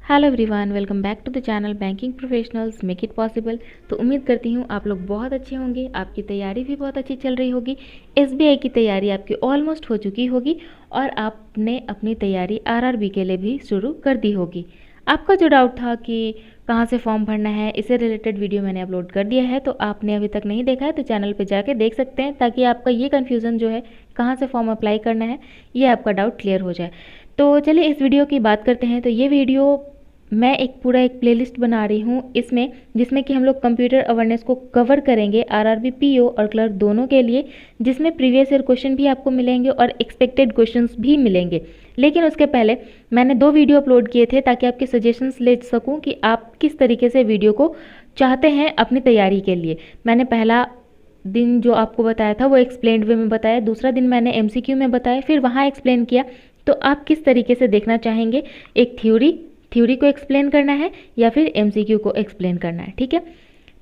Hello everyone, welcome back to the channel banking professionals make it possible. तो उम्मीद करती हूँ आप लोग बहुत अच्छे होंगे, आपकी तैयारी भी बहुत अच्छी चल रही होगी। एसबीआई की तैयारी आपकी ऑलमोस्ट हो चुकी होगी और आपने अपनी तैयारी आरआरबी के लिए भी शुरू कर दी होगी। आपका जो डाउट था कि कहाँ से फॉर्म भरना है, इससे रिलेटेड वीडियो मैंने अपलोड कर दिया है, तो आपने अभी तक नहीं देखा है तो चैनल पर जाके देख सकते हैं, ताकि आपका ये कन्फ्यूज़न जो है कहाँ से फॉर्म अप्लाई करना है, ये आपका डाउट क्लियर हो जाए। तो चलिए इस वीडियो की बात करते हैं। तो ये वीडियो मैं एक प्लेलिस्ट बना रही हूँ इसमें, जिसमें कि हम लोग कंप्यूटर अवेयरनेस को कवर करेंगे आरआरबी पीओ और क्लर्क दोनों के लिए, जिसमें प्रीवियस ईयर क्वेश्चन भी आपको मिलेंगे और एक्सपेक्टेड क्वेश्चंस भी मिलेंगे। लेकिन उसके पहले मैंने 2 वीडियो अपलोड किए थे ताकि आपके सजेशंस ले सकूँ कि आप किस तरीके से वीडियो को चाहते हैं अपनी तैयारी के लिए। मैंने पहला दिन जो आपको बताया था वो एक्सप्लेन्ड वे में बताया, दूसरा दिन मैंने एमसीक्यू में बताया, फिर वहाँ एक्सप्लेन किया। तो आप किस तरीके से देखना चाहेंगे, एक थ्योरी को एक्सप्लेन करना है या फिर एमसीक्यू को एक्सप्लेन करना है? ठीक है,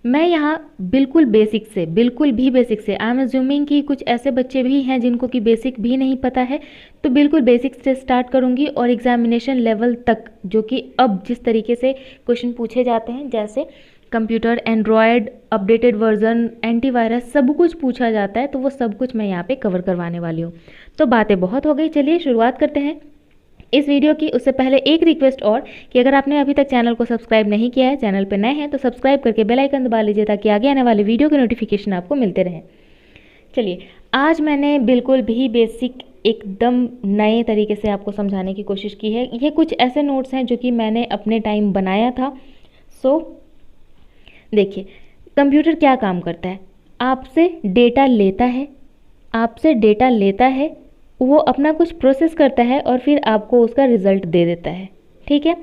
मैं यहाँ बिल्कुल भी बेसिक से आई एम अज्यूमिंग कि कुछ ऐसे बच्चे भी हैं जिनको कि बेसिक भी नहीं पता है, तो बिल्कुल बेसिक से स्टार्ट करूँगी और एग्जामिनेशन लेवल तक, जो कि अब जिस तरीके से क्वेश्चन पूछे जाते हैं, जैसे computer, Android, updated version, antivirus, सब कुछ पूछा जाता है, तो वो सब कुछ मैं यहाँ पे कवर करवाने वाली हूँ। तो बातें बहुत हो गई, चलिए शुरुआत करते हैं इस वीडियो की। उससे पहले एक रिक्वेस्ट और कि अगर आपने अभी तक चैनल को सब्सक्राइब नहीं किया है, चैनल पर नए हैं तो सब्सक्राइब करके बेल आइकन दबा लीजिए, ताकि आगे आने वाले वीडियो के नोटिफिकेशन आपको मिलते रहें। चलिए, आज मैंने बिल्कुल भी बेसिक एकदम नए तरीके से आपको समझाने की कोशिश की है। ये कुछ ऐसे नोट्स हैं जो कि मैंने अपने टाइम बनाया था। देखिए, कंप्यूटर क्या काम करता है, आपसे डेटा लेता है, वो अपना कुछ प्रोसेस करता है और फिर आपको उसका रिजल्ट दे देता है। ठीक है,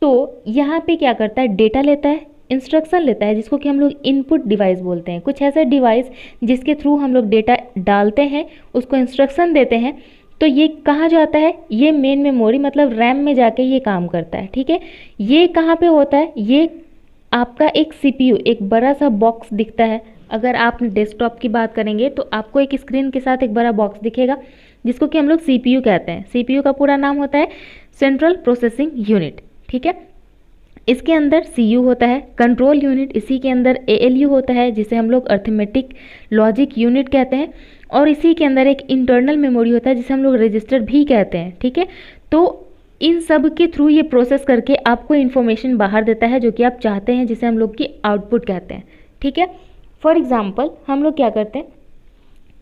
तो यहाँ पे क्या करता है, डेटा लेता है, इंस्ट्रक्शन लेता है, जिसको कि हम लोग इनपुट डिवाइस बोलते हैं। कुछ ऐसा डिवाइस जिसके थ्रू हम लोग डेटा डालते हैं, उसको इंस्ट्रक्शन देते हैं, तो ये कहाँ जाता है, ये मेन मेमोरी मतलब रैम में जाके ये काम करता है। ठीक है, ये कहाँ पे होता है, ये आपका एक सीपीयू, एक बड़ा सा बॉक्स दिखता है। अगर आप डेस्कटॉप की बात करेंगे तो आपको एक स्क्रीन के साथ एक बड़ा बॉक्स दिखेगा, जिसको कि हम लोग सीपीयू कहते हैं। सीपीयू का पूरा नाम होता है सेंट्रल प्रोसेसिंग यूनिट। ठीक है, इसके अंदर सीयू होता है, कंट्रोल यूनिट, इसी के अंदर एएलयू होता है, जिसे हम लोग अर्थमेटिक लॉजिक यूनिट कहते हैं, और इसी के अंदर एक इंटरनल मेमोरी होता है, जिसे हम लोग रजिस्टर भी कहते हैं। ठीक है, तो इन सब के थ्रू ये प्रोसेस करके आपको इन्फॉर्मेशन बाहर देता है जो कि आप चाहते हैं, जिसे हम लोग की आउटपुट कहते हैं। ठीक है, फॉर एग्जाम्पल हम लोग क्या करते हैं,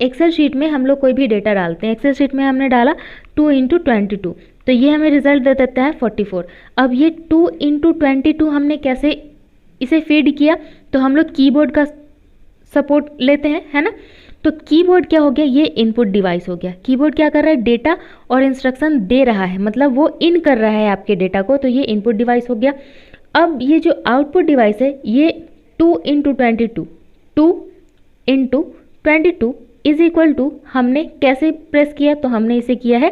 एक्सेल शीट में हम लोग कोई भी डेटा डालते हैं। एक्सेल शीट में हमने डाला 2 × 22, तो ये हमें रिजल्ट दे देता है 44। अब ये 2 × 22 हमने कैसे इसे फीड किया, तो हम लोग कीबोर्ड का सपोर्ट लेते हैं, है ना। तो कीबोर्ड क्या हो गया, ये इनपुट डिवाइस हो गया। कीबोर्ड क्या कर रहा है, डेटा और इंस्ट्रक्शन दे रहा है, मतलब वो इन कर रहा है आपके डेटा को, तो ये इनपुट डिवाइस हो गया। अब ये जो आउटपुट डिवाइस है, ये 2 × 22, 2 × 22 इज इक्वल टू, हमने कैसे प्रेस किया, तो हमने इसे किया है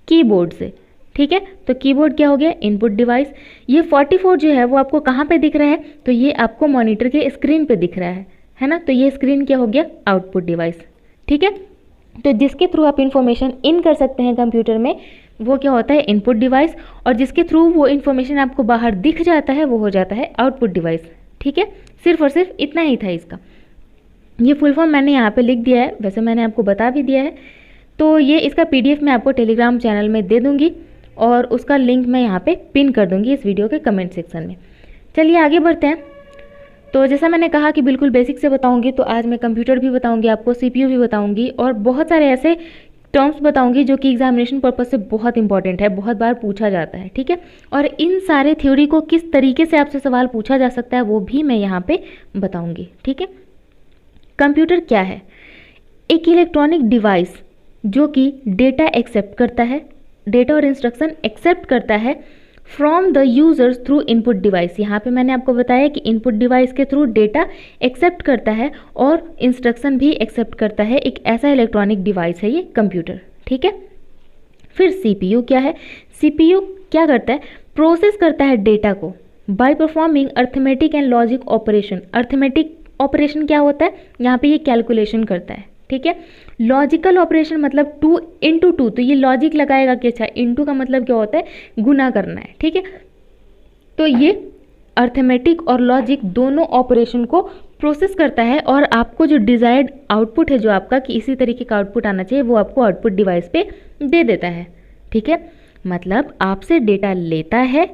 कीबोर्ड से। ठीक है, तो कीबोर्ड क्या हो गया, इनपुट डिवाइस। ये 44 जो है वो आपको कहाँ पे दिख रहा है, तो ये आपको मॉनिटर के स्क्रीन पे दिख रहा है ना। तो ये स्क्रीन क्या हो गया, आउटपुट डिवाइस। ठीक है, तो जिसके थ्रू आप इंफॉर्मेशन इन कर सकते हैं कंप्यूटर में, वो क्या होता है, इनपुट डिवाइस, और जिसके थ्रू वो इन्फॉर्मेशन आपको बाहर दिख जाता है, वो हो जाता है आउटपुट डिवाइस। ठीक है, सिर्फ और सिर्फ इतना ही था इसका। ये फुल फॉर्म मैंने यहाँ पे लिख दिया है, वैसे मैंने आपको बता भी दिया है। तो ये इसका पीडीएफ मैं आपको टेलीग्राम चैनल में दे दूँगी और उसका लिंक मैं यहाँ पे पिन कर दूँगी इस वीडियो के कमेंट सेक्शन में। चलिए आगे बढ़ते हैं। तो जैसा मैंने कहा कि बिल्कुल बेसिक से बताऊँगी, तो आज मैं कंप्यूटर भी बताऊँगी आपको, सीपीयू भी बताऊँगी, और बहुत सारे ऐसे टर्म्स बताऊँगी जो कि एग्जामिनेशन पर्पज से बहुत इंपॉर्टेंट है, बहुत बार पूछा जाता है। ठीक है, और इन सारे थ्योरी को किस तरीके से आपसे सवाल पूछा जा सकता है वो भी मैं यहाँ पे बताऊँगी। ठीक है, कंप्यूटर क्या है, एक इलेक्ट्रॉनिक डिवाइस जो कि डेटा एक्सेप्ट करता है, डेटा और इंस्ट्रक्शन एक्सेप्ट करता है from the users through input device. यहाँ पे मैंने आपको बताया कि इनपुट डिवाइस के थ्रू डेटा एक्सेप्ट करता है और इंस्ट्रक्शन भी एक्सेप्ट करता है। एक ऐसा इलेक्ट्रॉनिक डिवाइस है ये कंप्यूटर। ठीक है, फिर सीपीयू क्या है, सीपीयू क्या करता है, प्रोसेस करता है डेटा को by performing arithmetic and logic operation. Arithmetic operation क्या होता है, यहाँ पे ये कैलकुलेशन करता है। ठीक है, लॉजिकल ऑपरेशन मतलब 2 × 2, तो ये लॉजिक लगाएगा कि अच्छा, इनटू का मतलब क्या होता है, गुना करना है। ठीक है, तो ये अर्थमेटिक और लॉजिक दोनों ऑपरेशन को प्रोसेस करता है और आपको जो डिज़ायर्ड आउटपुट है जो आपका कि इसी तरीके का आउटपुट आना चाहिए वो आपको आउटपुट डिवाइस पे दे देता है। ठीक है, मतलब आपसे डेटा लेता है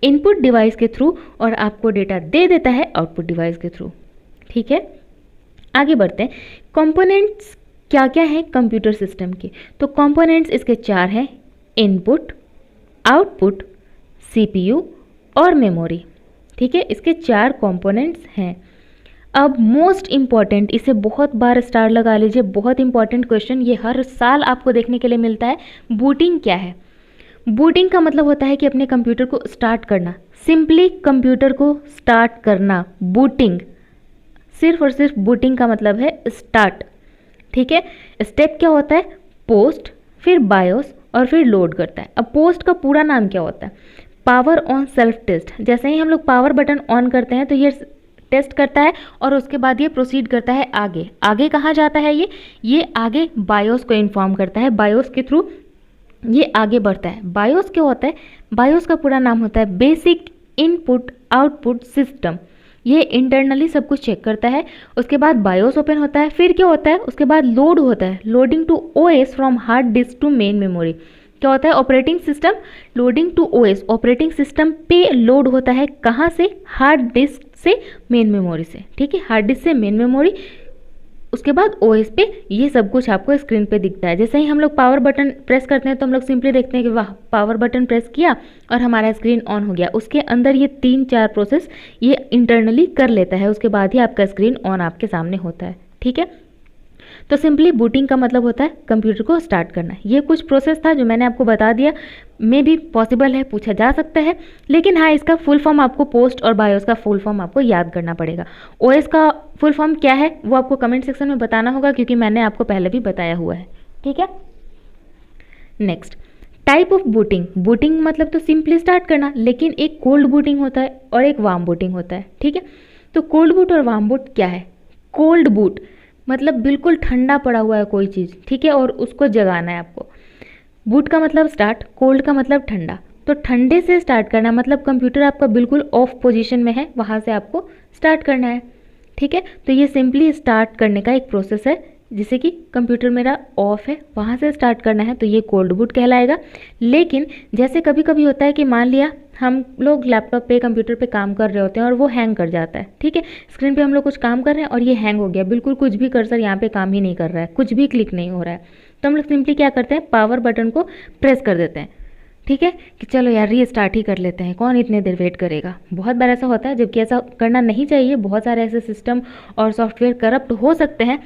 इनपुट डिवाइस के थ्रू और आपको डेटा दे देता है आउटपुट डिवाइस के थ्रू। ठीक है, आगे बढ़ते हैं। कंपोनेंट्स क्या क्या हैं कंप्यूटर सिस्टम के? तो कंपोनेंट्स इसके 4 हैं, इनपुट, आउटपुट, सीपीयू और मेमोरी। ठीक है, इसके 4 कंपोनेंट्स हैं। अब मोस्ट इम्पॉर्टेंट, इसे बहुत बार स्टार लगा लीजिए, बहुत इंपॉर्टेंट क्वेश्चन, ये हर साल आपको देखने के लिए मिलता है। बूटिंग क्या है? बूटिंग का मतलब होता है कि अपने कंप्यूटर को स्टार्ट करना, सिंपली कंप्यूटर को स्टार्ट करना, बूटिंग। सिर्फ और सिर्फ बूटिंग का मतलब है स्टार्ट। ठीक है, स्टेप क्या होता है? पोस्ट, फिर बायोस और फिर लोड करता है। अब पोस्ट का पूरा नाम क्या होता है? Power on self test. जैसे ही हम लोग पावर बटन ऑन करते हैं तो ये टेस्ट करता है और उसके बाद ये प्रोसीड करता है आगे। आगे कहाँ जाता है? ये आगे बायोस को इन्फॉर्म करता है, बायोस के थ्रू ये आगे बढ़ता है। बायोस क्या होता है? बायोस का पूरा नाम होता है बेसिक इनपुट आउटपुट सिस्टम। ये इंटरनली सब कुछ चेक करता है। उसके बाद बायोस ओपन होता है, फिर क्या होता है? उसके बाद लोड होता है, loading to OS from hard disk to main memory. क्या होता है? Operating system loading to OS, operating system पे लोड होता है, कहाँ से? हार्ड डिस्क से मेन मेमोरी से। ठीक है, हार्ड डिस्क से मेन मेमोरी, उसके बाद ओएस पे ये सब कुछ आपको स्क्रीन पे दिखता है। जैसे ही हम लोग पावर बटन प्रेस करते हैं तो हम लोग सिंपली देखते हैं कि वाह, पावर बटन प्रेस किया और हमारा स्क्रीन ऑन हो गया। उसके अंदर ये 3-4 प्रोसेस ये इंटरनली कर लेता है, उसके बाद ही आपका स्क्रीन ऑन आपके सामने होता है। ठीक है, तो सिंपली बूटिंग का मतलब होता है कंप्यूटर को स्टार्ट करना। ये कुछ प्रोसेस था जो मैंने आपको बता दिया, मे भी पॉसिबल है, पूछा जा सकता है, लेकिन हाँ, इसका फुल फॉर्म आपको पोस्ट और बायोस का फुल फॉर्म आपको याद करना पड़ेगा। ओएस का फुल फॉर्म क्या है वो आपको कमेंट सेक्शन में बताना होगा, क्योंकि मैंने आपको पहले भी बताया हुआ है। ठीक है, next type of booting. Booting मतलब तो सिंपली स्टार्ट करना, लेकिन एक कोल्ड बूटिंग होता है और एक वार्म बूटिंग होता है। ठीक है, तो कोल्ड बूट और वार्म बूट क्या है? कोल्ड बूट मतलब बिल्कुल ठंडा पड़ा हुआ है कोई चीज़, ठीक है, और उसको जगाना है आपको। बूट का मतलब स्टार्ट, कोल्ड का मतलब ठंडा। तो ठंडे से स्टार्ट करना मतलब कंप्यूटर आपका बिल्कुल ऑफ पोजीशन में है, वहाँ से आपको स्टार्ट करना है। ठीक है, तो ये सिंपली स्टार्ट करने का एक प्रोसेस है। जैसे कि कंप्यूटर मेरा ऑफ है, वहाँ से स्टार्ट करना है, तो ये कोल्ड बूट कहलाएगा। लेकिन जैसे कभी कभी होता है कि मान लिया हम लोग लैपटॉप पे कंप्यूटर पे काम कर रहे होते हैं और वो हैंग कर जाता है। ठीक है, स्क्रीन पे हम लोग कुछ काम कर रहे हैं और ये हैंग हो गया, बिल्कुल कुछ भी कर्सर यहाँ पे काम ही नहीं कर रहा है, कुछ भी क्लिक नहीं हो रहा है। तो हम लोग सिंपली क्या करते हैं? पावर बटन को प्रेस कर देते हैं। ठीक है, कि चलो यार रीस्टार्ट ही कर लेते हैं, कौन इतने देर वेट करेगा। बहुत बार ऐसा होता है, जबकि ऐसा करना नहीं चाहिए। बहुत सारे ऐसे सिस्टम और सॉफ्टवेयर करप्ट हो सकते हैं,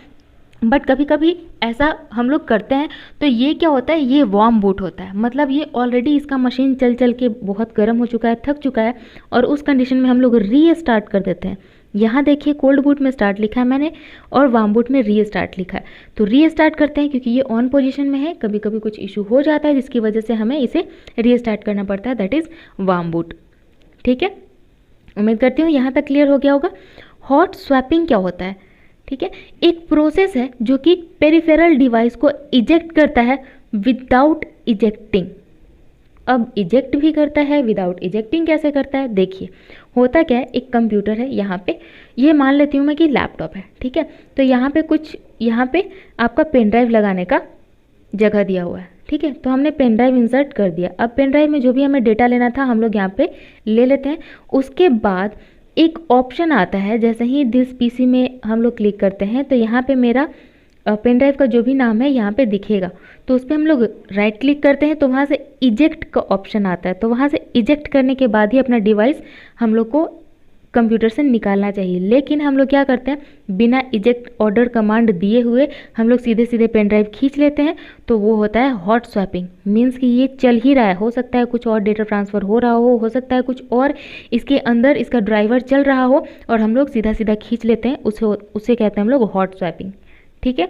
बट कभी कभी ऐसा हम लोग करते हैं। तो ये क्या होता है? ये वार्म बूट होता है, मतलब ये ऑलरेडी इसका मशीन चल चल के बहुत गर्म हो चुका है, थक चुका है, और उस कंडीशन में हम लोग रीस्टार्ट कर देते हैं। यहाँ देखिए कोल्ड बूट में स्टार्ट लिखा है मैंने और वार्म बूट में रीस्टार्ट लिखा है। तो रीस्टार्ट करते हैं क्योंकि ये ऑन पोजीशन में है, कभी कभी कुछ इशू हो जाता है जिसकी वजह से हमें इसे रीस्टार्ट करना पड़ता है, दैट इज़ वार्म बूट। ठीक है, उम्मीद करती हूँ यहाँ तक क्लियर हो गया होगा। हॉट स्वैपिंग क्या होता है? ठीक है, एक प्रोसेस है जो कि पेरिफेरल डिवाइस को इजेक्ट करता है विदाउट इजेक्टिंग। अब इजेक्ट भी करता है, विदाउट इजेक्टिंग कैसे करता है? देखिए होता क्या है, एक कंप्यूटर है यहाँ पे, ये मान लेती हूँ मैं कि लैपटॉप है। ठीक है, तो यहाँ पे आपका पेन ड्राइव लगाने का जगह दिया हुआ है। ठीक है, तो हमने पेन ड्राइव इंसर्ट कर दिया। अब पेन ड्राइव में जो भी हमें डेटा लेना था हम लोग यहाँ पे ले लेते हैं। उसके बाद एक ऑप्शन आता है, जैसे ही दिस पीसी में हम लोग क्लिक करते हैं तो यहाँ पे मेरा पेन ड्राइव का जो भी नाम है यहाँ पे दिखेगा। तो उस पर हम लोग राइट क्लिक करते हैं तो वहाँ से इजेक्ट का ऑप्शन आता है। तो वहाँ से इजेक्ट करने के बाद ही अपना डिवाइस हम लोग को कंप्यूटर से निकालना चाहिए। लेकिन हम लोग क्या करते हैं, बिना इजेक्ट ऑर्डर कमांड दिए हुए हम लोग सीधे सीधे पेन ड्राइव खींच लेते हैं। तो वो होता है हॉट स्वैपिंग। मीन्स कि ये चल ही रहा है, हो सकता है कुछ और डेटा ट्रांसफ़र हो रहा हो सकता है कुछ और इसके अंदर इसका ड्राइवर चल रहा हो और हम लोग सीधा सीधा खींच लेते हैं, उसे कहते हैं हम लोग हॉट स्वैपिंग। ठीक है,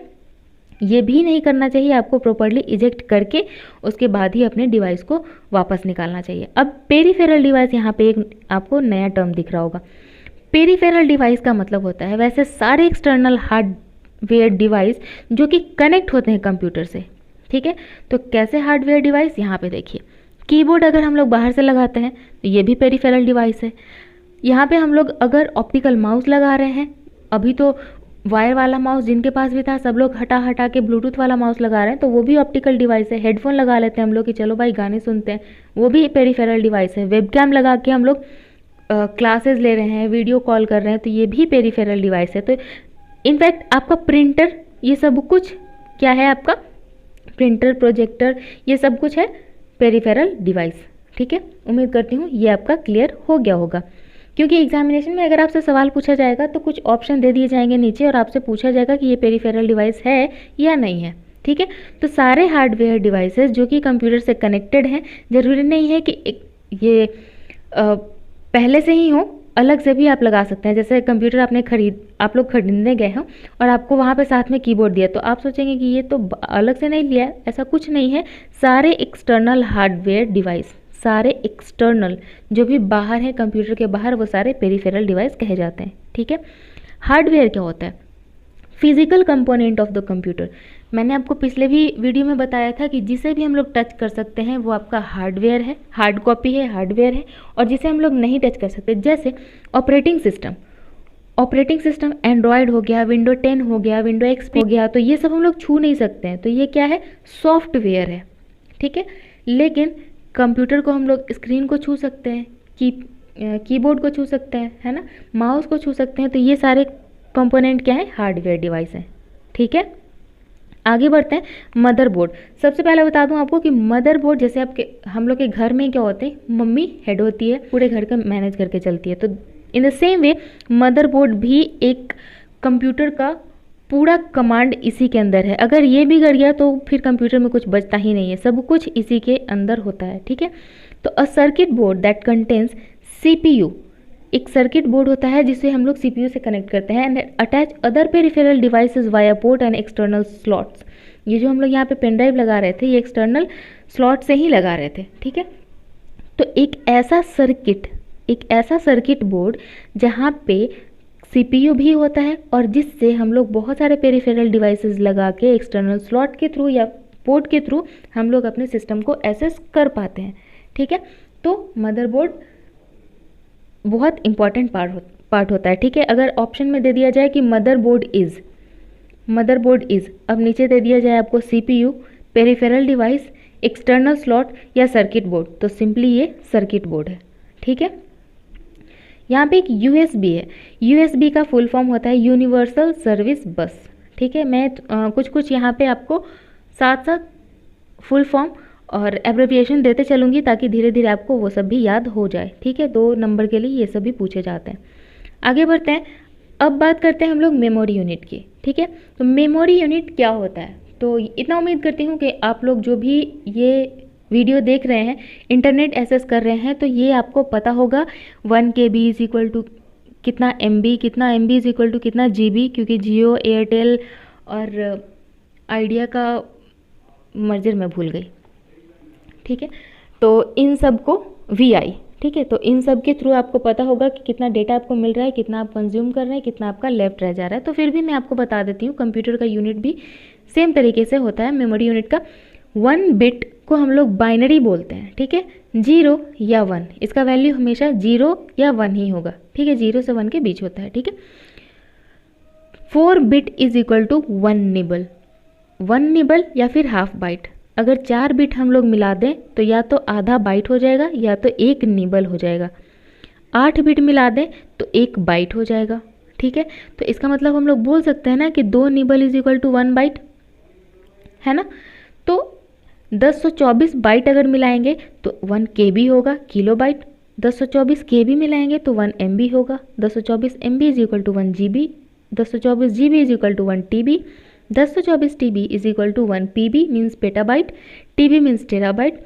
ये भी नहीं करना चाहिए, आपको प्रॉपर्ली इजेक्ट करके उसके बाद ही अपने डिवाइस को वापस निकालना चाहिए। अब पेरिफेरल डिवाइस, यहाँ पे एक आपको नया टर्म दिख रहा होगा। पेरिफेरल डिवाइस का मतलब होता है वैसे सारे एक्सटर्नल हार्डवेयर डिवाइस जो कि कनेक्ट होते हैं कंप्यूटर से। ठीक है, तो कैसे हार्डवेयर डिवाइस? यहाँ पे देखिए कीबोर्ड अगर हम लोग बाहर से लगाते हैं तो ये भी पेरिफेरल डिवाइस है। यहाँ पे हम लोग अगर ऑप्टिकल माउस लगा रहे हैं, अभी तो वायर वाला माउस जिनके पास भी था सब लोग हटा हटा के ब्लूटूथ वाला माउस लगा रहे हैं, तो वो भी ऑप्टिकल डिवाइस है। हेडफोन लगा लेते हैं हम लोग कि चलो भाई गाने सुनते हैं, वो भी पेरिफेरल डिवाइस है। वेबकैम लगा के हम लोग क्लासेस ले रहे हैं, वीडियो कॉल कर रहे हैं, तो ये भी पेरिफेरल डिवाइस है। तो इनफैक्ट आपका प्रिंटर, ये सब कुछ क्या है, आपका प्रिंटर, प्रोजेक्टर, ये सब कुछ है पेरिफेरल डिवाइस। ठीक है, उम्मीद करती हूँ ये आपका क्लियर हो गया होगा, क्योंकि एग्जामिनेशन में अगर आपसे सवाल पूछा जाएगा तो कुछ ऑप्शन दे दिए जाएंगे नीचे और आपसे पूछा जाएगा कि ये पेरिफेरल डिवाइस है या नहीं है। ठीक है, तो सारे हार्डवेयर डिवाइसेस जो कि कंप्यूटर से कनेक्टेड हैं, ज़रूरी नहीं है कि ये पहले से ही हो, अलग से भी आप लगा सकते हैं। जैसे कंप्यूटर आप लोग खरीदने गए हो और आपको वहाँ पे साथ में कीबोर्ड दिया, तो आप सोचेंगे कि ये तो अलग से नहीं लिया, ऐसा कुछ नहीं है। सारे एक्सटर्नल हार्डवेयर डिवाइस, सारे एक्सटर्नल जो भी बाहर हैं कंप्यूटर के बाहर, वो सारे पेरिफेरल डिवाइस कहे जाते हैं। ठीक है, हार्डवेयर क्या होता है? Physical component of the computer. मैंने आपको पिछले भी वीडियो में बताया था कि जिसे भी हम लोग टच कर सकते हैं वो आपका हार्डवेयर है, हार्ड कॉपी है, हार्डवेयर है। और जिसे हम लोग नहीं टच कर सकते, जैसे ऑपरेटिंग सिस्टम एंड्रॉयड हो गया, विंडो 10 हो गया, विंडो एक्सपी हो गया, तो ये सब हम लोग छू नहीं सकते हैं, तो ये क्या है? सॉफ्टवेयर है। ठीक है, लेकिन कंप्यूटर को हम लोग स्क्रीन को छू सकते हैं, कीबोर्ड को छू सकते हैं, है ना, माउस को छू सकते हैं, तो ये सारे कंपोनेंट क्या है? हार्डवेयर डिवाइस है। ठीक है, आगे बढ़ते हैं। मदरबोर्ड। सबसे पहले बता दूं आपको कि मदरबोर्ड, जैसे हम लोग के घर में क्या होते हैं, मम्मी हेड होती है, पूरे घर का मैनेज करके चलती है, तो in the same way motherboard भी एक कंप्यूटर का पूरा कमांड इसी के अंदर है। अगर ये बिगड़ गया तो फिर कंप्यूटर में कुछ बचता ही नहीं है, सब कुछ इसी के अंदर होता है। ठीक है, तो a circuit board that contains CPU, एक सर्किट बोर्ड होता है जिसे हम लोग CPU से कनेक्ट करते हैं, and attach other peripheral devices via port and external slots. ये जो हम लोग यहाँ पे पेन ड्राइव लगा रहे थे, ये एक्सटर्नल स्लॉट से ही लगा रहे थे। ठीक है, तो एक ऐसा सर्किट बोर्ड जहाँ पे CPU भी होता है और जिससे हम लोग बहुत सारे पेरिफेरल डिवाइसेस लगा के एक्सटर्नल स्लॉट के थ्रू या पोर्ट के थ्रू हम लोग अपने सिस्टम को एक्सेस कर पाते हैं। ठीक है, तो मदरबोर्ड बहुत इंपॉर्टेंट पार्ट होता है। ठीक है, अगर ऑप्शन में दे दिया जाए कि मदरबोर्ड इज, अब नीचे दे दिया जाए आपको CPU, peripheral device, external slot या सर्किट बोर्ड, तो सिंपली ये सर्किट बोर्ड है। ठीक है, यहाँ पे एक USB है। USB का फुल फॉर्म होता है यूनिवर्सल सर्विस बस। ठीक है, मैं कुछ यहाँ पे आपको साथ साथ फुल फॉर्म और एब्रिविएशन देते चलूँगी ताकि धीरे धीरे आपको वो सब भी याद हो जाए। ठीक है, 2 नंबर के लिए ये सब भी पूछे जाते हैं। आगे बढ़ते हैं, अब बात करते हैं हम लोग मेमोरी यूनिट की। ठीक है, तो मेमोरी यूनिट क्या होता है? तो इतना उम्मीद करती हूँ कि आप लोग जो भी ये वीडियो देख रहे हैं, इंटरनेट एक्सेस कर रहे हैं, तो ये आपको पता होगा 1 KB इज इक्वल टू कितना MB, कितना MB इज इक्वल टू कितना GB, क्योंकि जियो, एयरटेल और आइडिया का मर्जर मैं भूल गई। ठीक है, तो इन सब को VI, ठीक है, तो इन सब के थ्रू आपको पता होगा कि कितना डेटा आपको मिल रहा है, कितना आप कंज्यूम कर रहे हैं, कितना आपका लेफ्ट रह जा रहा है। तो फिर भी मैं आपको बता देती हूँ, कंप्यूटर का यूनिट भी सेम तरीके से होता है। मेमोरी यूनिट का 1 बिट को हम लोग बाइनरी बोलते हैं। ठीक है, 0 या 1, इसका वैल्यू हमेशा 0 या 1 ही होगा। ठीक है, 0 से 1 के बीच होता है। ठीक है, 4 bit is equal to 1 nibble, 1 nibble या फिर हाफ बाइट। अगर 4 बिट हम लोग मिला दें तो या तो आधा बाइट हो जाएगा या तो 1 निबल हो जाएगा। 8 बिट मिला दें तो 1 बाइट हो जाएगा। ठीक है, तो इसका मतलब हम लोग बोल सकते हैं ना कि 2 nibble is equal to 1 byte, है ना। तो 1024 बाइट अगर मिलाएंगे तो 1 KB होगा, किलो बाइट। 1024 KB मिलाएंगे तो 1 MB होगा। 1024 MB is equal to 1 GB। 1024 GB is equal to 1 TB। 1024 TB is equal to 1 PB means petabyte, TB means terabyte.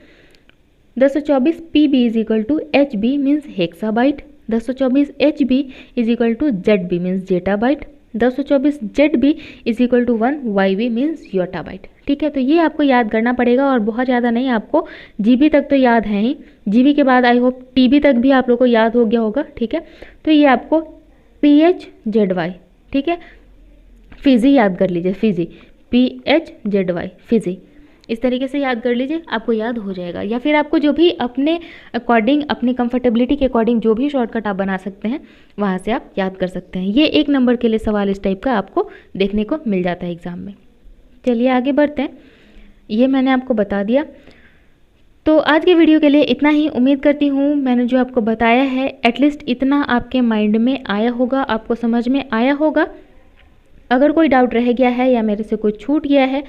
1024 PB is equal to HB means hexabyte. 1024 HB is equal to ZB means zettabyte. 1024 ZB is equal to 1 YB means yottabyte. ठीक है, तो ये आपको याद करना पड़ेगा और बहुत ज़्यादा नहीं, आपको GB तक तो याद है ही, GB के बाद आई होप TB तक भी आप लोग को याद हो गया होगा। ठीक है, तो ये आपको PHZY, ठीक है, फिजी याद कर लीजिए, फिजी, PHZY फिजी। इस तरीके से याद कर लीजिए, आपको याद हो जाएगा। या फिर आपको जो भी अपने अकॉर्डिंग, अपनी कंफर्टेबिलिटी के अकॉर्डिंग जो भी शॉर्टकट आप बना सकते हैं वहाँ से आप याद कर सकते हैं। ये 1 नंबर के लिए सवाल इस टाइप का आपको देखने को मिल जाता है एग्ज़ाम में। चलिए आगे बढ़ते हैं, ये मैंने आपको बता दिया। तो आज के वीडियो के लिए इतना ही। उम्मीद करती हूँ मैंने जो आपको बताया है एटलीस्ट इतना आपके माइंड में आया होगा, आपको समझ में आया होगा। अगर कोई डाउट रह गया है या मेरे से कोई छूट गया है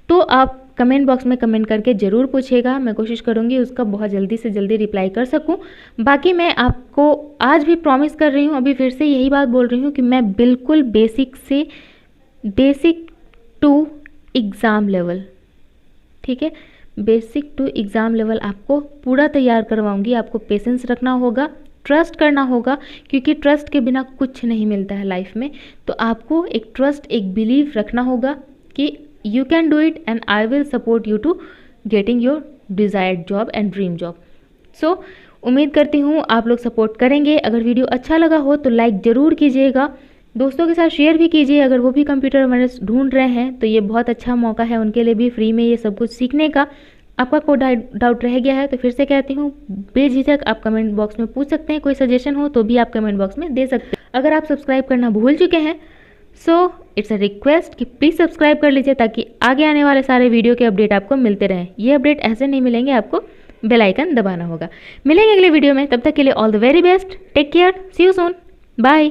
तो आप कमेंट बॉक्स में कमेंट करके ज़रूर पूछिएगा, मैं कोशिश करूँगी उसका बहुत जल्दी से जल्दी रिप्लाई कर सकूँ। बाकी मैं आपको आज भी प्रॉमिस कर रही हूँ, अभी फिर से यही बात बोल रही हूँ कि मैं बिल्कुल बेसिक टू एग्ज़ाम लेवल, ठीक है, बेसिक टू एग्ज़ाम लेवल आपको पूरा तैयार करवाऊंगी। आपको पेशेंस रखना होगा, ट्रस्ट करना होगा, क्योंकि ट्रस्ट के बिना कुछ नहीं मिलता है लाइफ में। तो आपको एक ट्रस्ट, एक बिलीव रखना होगा कि you can do it and I will support you to getting your desired job and dream job. So उम्मीद करती हूँ आप लोग सपोर्ट करेंगे। अगर वीडियो अच्छा लगा हो तो लाइक ज़रूर कीजिएगा, दोस्तों के साथ शेयर भी कीजिए। अगर वो भी कंप्यूटर अवेयरनेस ढूंढ रहे हैं तो ये बहुत अच्छा मौका है उनके लिए भी फ्री में ये सब कुछ सीखने का। आपका कोई डाउट रह गया है तो फिर से कहती हूँ बेझिझक आप कमेंट बॉक्स में पूछ सकते हैं। कोई सजेशन हो तो भी आप कमेंट बॉक्स में दे सकते हैं। अगर आप सब्सक्राइब करना भूल चुके हैं सो इट्स अ रिक्वेस्ट कि प्लीज़ सब्सक्राइब कर लीजिए ताकि आगे आने वाले सारे वीडियो के अपडेट आपको मिलते रहें। ये अपडेट ऐसे नहीं मिलेंगे, आपको बेल आइकन दबाना होगा। मिलेंगे अगले वीडियो में, तब तक के लिए all the very best, take care, see you soon, bye.